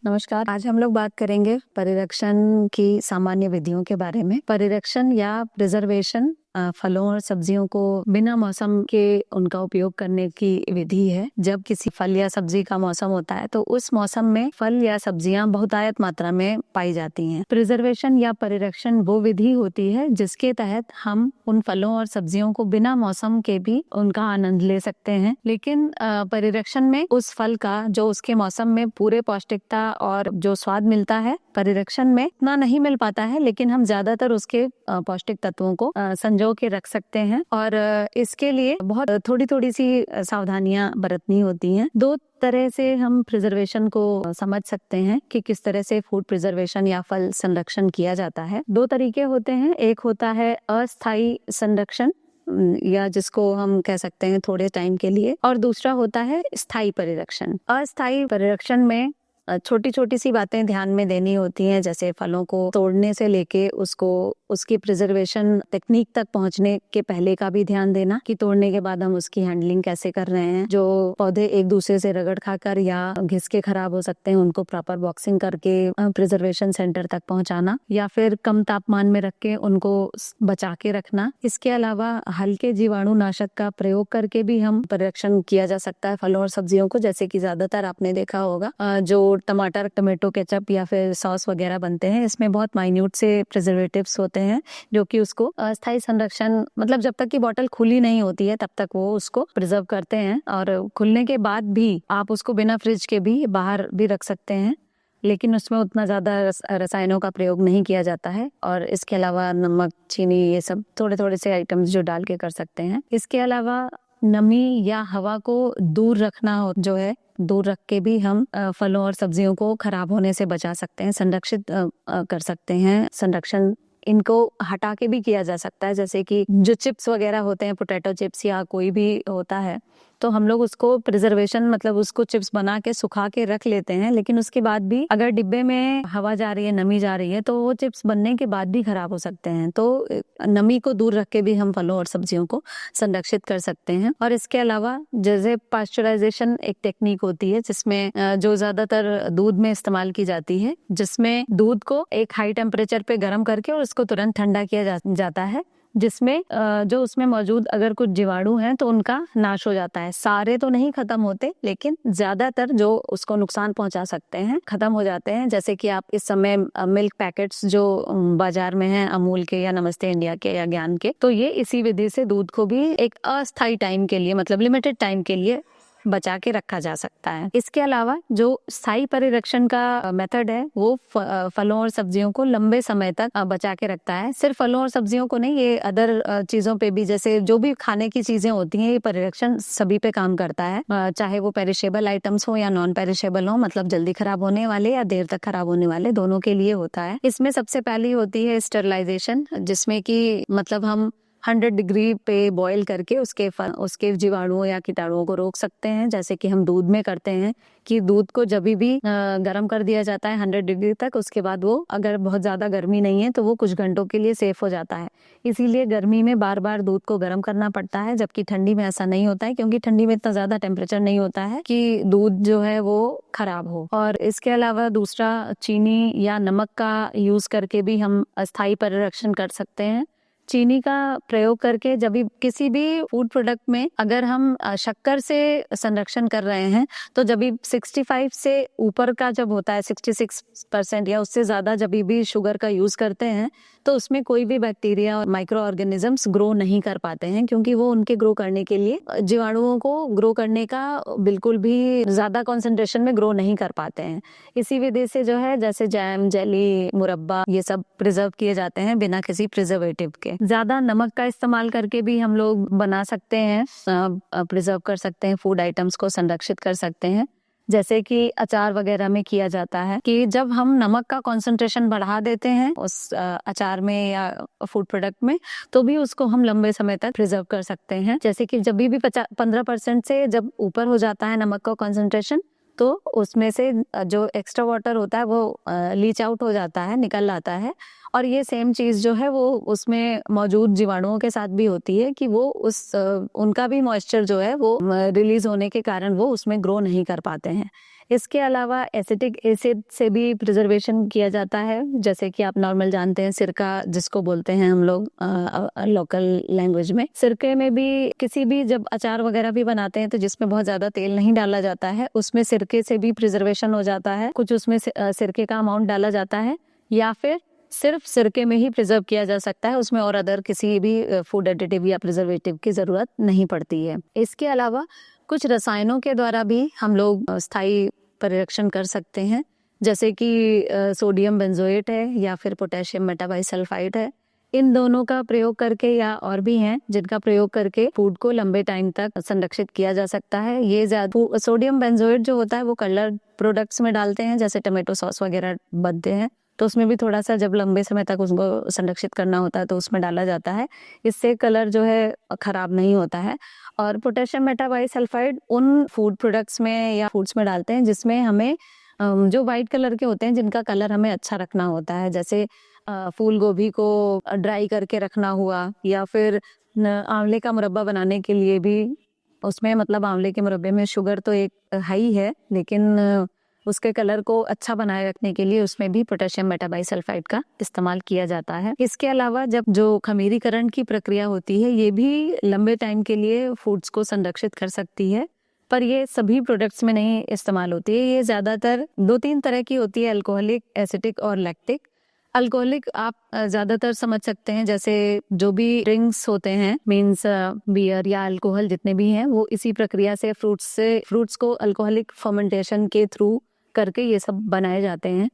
नमस्कार। आज हम लोग बात करेंगे परिरक्षण की सामान्य विधियों के बारे में। परिरक्षण या प्रिजर्वेशन फलों और सब्जियों को बिना मौसम के उनका उपयोग करने की विधि है। जब किसी फल या सब्जी का मौसम होता है तो उस मौसम में फल या सब्जियां बहुतायत मात्रा में पाई जाती हैं। प्रिजर्वेशन या परिरक्षण वो विधि होती है जिसके तहत हम उन फलों और सब्जियों को बिना मौसम के भी उनका आनंद ले सकते हैं। लेकिन परिरक्षण में उस फल का जो उसके मौसम में पूरे पौष्टिकता और जो स्वाद मिलता है, परिरक्षण में इतना नहीं मिल पाता है, लेकिन हम ज्यादातर उसके पौष्टिक तत्वों को संजो के रख सकते हैं। और इसके लिए बहुत थोड़ी थोड़ी सी सावधानियां बरतनी होती हैं। दो तरह से हम प्रिजर्वेशन को समझ सकते हैं कि किस तरह से फूड प्रिजर्वेशन या फल संरक्षण किया जाता है। दो तरीके होते हैं। एक होता है अस्थायी संरक्षण या जिसको हम कह सकते हैं थोड़े टाइम के लिए, और दूसरा होता है स्थायी परिरक्षण। अस्थायी परिरक्षण में छोटी छोटी सी बातें ध्यान में देनी होती हैं, जैसे फलों को तोड़ने से लेके उसकी प्रिजर्वेशन टेक्निक तक पहुंचने के पहले का भी ध्यान देना कि तोड़ने के बाद हम उसकी हैंडलिंग कैसे कर रहे हैं। जो पौधे एक दूसरे से रगड़ खाकर या घिस के खराब हो सकते हैं उनको प्रॉपर बॉक्सिंग करके प्रिजर्वेशन सेंटर तक पहुंचाना, या फिर कम तापमान में रख के उनको बचा के रखना। इसके अलावा हल्के जीवाणुनाशक का प्रयोग करके भी हम परिरक्षण किया जा सकता है फलों और सब्जियों को। जैसे कि ज्यादातर आपने देखा होगा जो टमाटर, टोमेटो केचप या फिर सॉस वगैरह बनते हैं, इसमें बहुत माइन्यूट से प्रिजर्वेटिव्स होते हैं जो कि उसको अस्थायी संरक्षण, मतलब जब तक की बोतल खुली नहीं होती है तब तक वो उसको प्रिजर्व करते हैं, और खुलने के बाद भी आप उसको बिना फ्रिज के भी बाहर भी रख सकते हैं, लेकिन उसमें उतना ज्यादा रसायनों का प्रयोग नहीं किया जाता है। और इसके अलावा नमक, चीनी, ये सब थोड़े थोड़े से आइटम्स जो डाल के कर सकते हैं। इसके अलावा नमी या हवा को दूर रखना जो है, दूर रख के भी हम फलों और सब्जियों को खराब होने से बचा सकते हैं, संरक्षित कर सकते हैं। संरक्षण इनको हटा के भी किया जा सकता है, जैसे कि जो चिप्स वगैरह होते हैं, पोटैटो चिप्स या कोई भी होता है, तो हम लोग उसको प्रिजर्वेशन मतलब उसको चिप्स बना के सुखा के रख लेते हैं, लेकिन उसके बाद भी अगर डिब्बे में हवा जा रही है, नमी जा रही है, तो वो चिप्स बनने के बाद भी खराब हो सकते हैं। तो नमी को दूर रख के भी हम फलों और सब्जियों को संरक्षित कर सकते हैं। और इसके अलावा जैसे पास्चराइजेशन एक टेक्निक होती है जिसमें जो ज्यादातर दूध में इस्तेमाल की जाती है, जिसमें दूध को एक हाई टेम्परेचर पे गर्म करके और उसको तुरंत ठंडा किया जाता है, जिसमें जो उसमें मौजूद अगर कुछ जीवाणु हैं तो उनका नाश हो जाता है। सारे तो नहीं खत्म होते, लेकिन ज्यादातर जो उसको नुकसान पहुंचा सकते हैं खत्म हो जाते हैं। जैसे कि आप इस समय मिल्क पैकेट्स जो बाजार में हैं, अमूल के या नमस्ते इंडिया के या ज्ञान के, तो ये इसी विधि से दूध को भी एक अस्थायी टाइम के लिए, मतलब लिमिटेड टाइम के लिए बचा के रखा जा सकता है। इसके अलावा जो स्थायी परिरक्षण का मेथड है वो फलों और सब्जियों को लंबे समय तक बचा के रखता है। सिर्फ फलों और सब्जियों को नहीं, ये अदर चीजों पे भी, जैसे जो भी खाने की चीजें होती हैं, ये परिरक्षण सभी पे काम करता है, चाहे वो पेरिशेबल आइटम्स हो या नॉन पेरिशेबल हो, मतलब जल्दी खराब होने वाले या देर तक खराब होने वाले, दोनों के लिए होता है। इसमें सबसे पहली होती है स्टरलाइजेशन, जिसमें कि मतलब हम 100 डिग्री पे बॉईल करके उसके जीवाणुओं या कीटाणुओं को रोक सकते हैं। जैसे कि हम दूध में करते हैं कि दूध को जब भी गर्म कर दिया जाता है 100 डिग्री तक, उसके बाद वो अगर बहुत ज्यादा गर्मी नहीं है तो वो कुछ घंटों के लिए सेफ हो जाता है। इसीलिए गर्मी में बार बार दूध को गर्म करना पड़ता है, जबकि ठंडी में ऐसा नहीं होता है, क्योंकि ठंडी में इतना ज्यादा टेम्परेचर नहीं होता है कि दूध जो है वो खराब हो। और इसके अलावा दूसरा, चीनी या नमक का यूज करके भी हम अस्थायी परिरक्षण कर सकते हैं। चीनी का प्रयोग करके जब भी किसी भी फूड प्रोडक्ट में अगर हम शक्कर से संरक्षण कर रहे हैं, तो जब भी 65 से ऊपर का जब होता है, 66% या उससे ज्यादा जब भी शुगर का यूज करते हैं, तो उसमें कोई भी बैक्टीरिया और माइक्रो ऑर्गेनिजम्स ग्रो नहीं कर पाते हैं, क्योंकि वो उनके ग्रो करने के लिए जीवाणुओं को ग्रो करने का बिल्कुल भी ज्यादा कॉन्सेंट्रेशन में ग्रो नहीं कर पाते हैं। इसी विधि से जो है, जैसे जैम, जेली, मुरब्बा, ये सब प्रिजर्व किए जाते हैं बिना किसी प्रिजर्वेटिव के। ज्यादा नमक का इस्तेमाल करके भी हम लोग बना सकते हैं, प्रिजर्व कर सकते हैं, फूड आइटम्स को संरक्षित कर सकते हैं। जैसे कि अचार वगैरह में किया जाता है कि जब हम नमक का कंसंट्रेशन बढ़ा देते हैं उस अचार में या फूड प्रोडक्ट में, तो भी उसको हम लंबे समय तक प्रिजर्व कर सकते हैं। जैसे कि जब भी 15% से जब ऊपर हो जाता है नमक का कंसंट्रेशन, तो उसमें से जो एक्स्ट्रा वाटर होता है वो लीच आउट हो जाता है, निकल आता है, और ये सेम चीज जो है वो उसमें मौजूद जीवाणुओं के साथ भी होती है कि वो उनका भी मॉइस्चर जो है वो रिलीज होने के कारण वो उसमें ग्रो नहीं कर पाते हैं। इसके अलावा एसिटिक एसिड से भी प्रिजर्वेशन किया जाता है, जैसे कि आप नॉर्मल जानते हैं सिरका जिसको बोलते हैं हम लोग लोकल लैंग्वेज में। सिरके में भी किसी भी जब अचार वगैरह भी बनाते हैं तो जिसमें बहुत ज्यादा तेल नहीं डाला जाता है उसमें सिरके से भी प्रिजर्वेशन हो जाता है। कुछ उसमें सिरके का अमाउंट डाला जाता है या फिर सिर्फ सिरके में ही प्रिजर्व किया जा सकता है, उसमें और अदर किसी भी फूड एडिटिव या प्रिजर्वेटिव की जरूरत नहीं पड़ती है। इसके अलावा कुछ रसायनों के द्वारा भी हम लोग स्थायी परिरक्षण कर सकते हैं, जैसे कि सोडियम बेंजोएट है या फिर पोटेशियम मेटाबाइसल्फाइड है। इन दोनों का प्रयोग करके या और भी हैं जिनका प्रयोग करके फूड को लंबे टाइम तक संरक्षित किया जा सकता है। ये ज्यादा सोडियम बेंजोएट जो होता है वो कलर प्रोडक्ट्स में डालते हैं, जैसे टमाटो सॉस वगैरह बनते हैं तो उसमें भी थोड़ा सा जब लंबे समय तक उसको संरक्षित करना होता है तो उसमें डाला जाता है। इससे कलर जो है खराब नहीं होता है। और पोटेशियम मेटाबाइसल्फाइड उन फूड प्रोडक्ट्स में या फूड्स में डालते हैं जिसमें हमें जो वाइट कलर के होते हैं जिनका कलर हमें अच्छा रखना होता है, जैसे फूल गोभी को ड्राई करके रखना हुआ या फिर आंवले का मुरब्बा बनाने के लिए भी उसमें मतलब आंवले के मुरब्बे में शुगर तो एक हाई है लेकिन उसके कलर को अच्छा बनाए रखने के लिए उसमें भी पोटेशियम मेटाबाइसल्फाइड का इस्तेमाल किया जाता है। इसके अलावा जब जो खमीरीकरण की प्रक्रिया होती है ये भी लंबे टाइम के लिए फूड्स को संरक्षित कर सकती है, पर ये सभी प्रोडक्ट्स में नहीं इस्तेमाल होती है। ये ज्यादातर 2-3 तरह की होती है, अल्कोहलिक, एसिटिक और लैक्टिक। अल्कोहलिक आप ज्यादातर समझ सकते हैं, जैसे जो भी ड्रिंक्स होते हैं मींस बियर या अल्कोहल जितने भी हैं वो इसी प्रक्रिया से फ्रूट्स को अल्कोहलिक फर्मेंटेशन के थ्रू करके ये सब बनाए जाते हैं।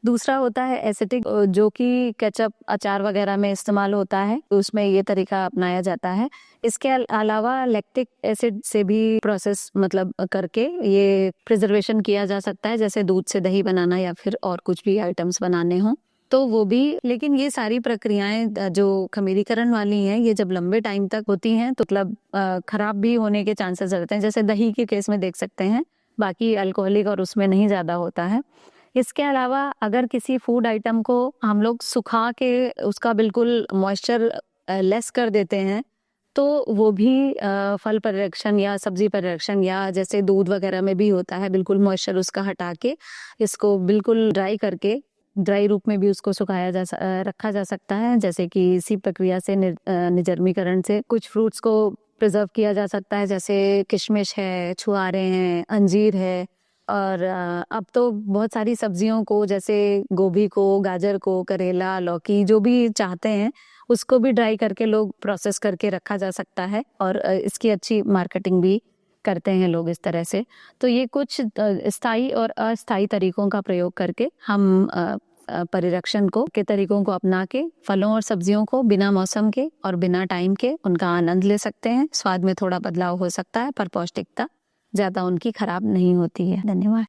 दूसरा होता है एसिटिक, जो कि केचप अचार वगैरह में इस्तेमाल होता है, उसमें ये तरीका अपनाया जाता है। इसके अलावा लैक्टिक एसिड से भी प्रोसेस मतलब करके ये प्रिजर्वेशन किया जा सकता है, जैसे दूध से दही बनाना या फिर और कुछ भी आइटम्स बनाने हों तो वो भी। लेकिन ये सारी प्रक्रियाएं जो खमीरीकरण वाली हैं ये जब लंबे टाइम तक होती हैं तो मतलब खराब भी होने के चांसेस रहते हैं, जैसे दही के केस में देख सकते हैं, बाकी अल्कोहलिक और उसमें नहीं ज्यादा होता है। इसके अलावा अगर किसी फूड आइटम को हम लोग सुखा के उसका बिल्कुल मॉइस्चर लेस कर देते हैं तो वो भी फल परिरक्षण या सब्जी परिरक्षण या जैसे दूध वगैरह में भी होता है, बिल्कुल मॉइस्चर उसका हटा के इसको बिल्कुल ड्राई करके ड्राई रूप में भी उसको रखा जा सकता है। जैसे कि इसी प्रक्रिया से निर्जमीकरण से कुछ फ्रूट्स को प्रिजर्व किया जा सकता है, जैसे किशमिश है, छुआरे हैं, अंजीर है। और अब तो बहुत सारी सब्जियों को जैसे गोभी को, गाजर को, करेला, लौकी जो भी चाहते हैं उसको भी ड्राई करके लोग प्रोसेस करके रखा जा सकता है और इसकी अच्छी मार्केटिंग भी करते हैं लोग इस तरह से। तो ये कुछ स्थायी और अस्थायी तरीकों का प्रयोग करके हम परिरक्षण के तरीकों को अपना के फलों और सब्जियों को बिना मौसम के और बिना टाइम के उनका आनंद ले सकते हैं। स्वाद में थोड़ा बदलाव हो सकता है पर पौष्टिकता ज्यादा उनकी खराब नहीं होती है। धन्यवाद।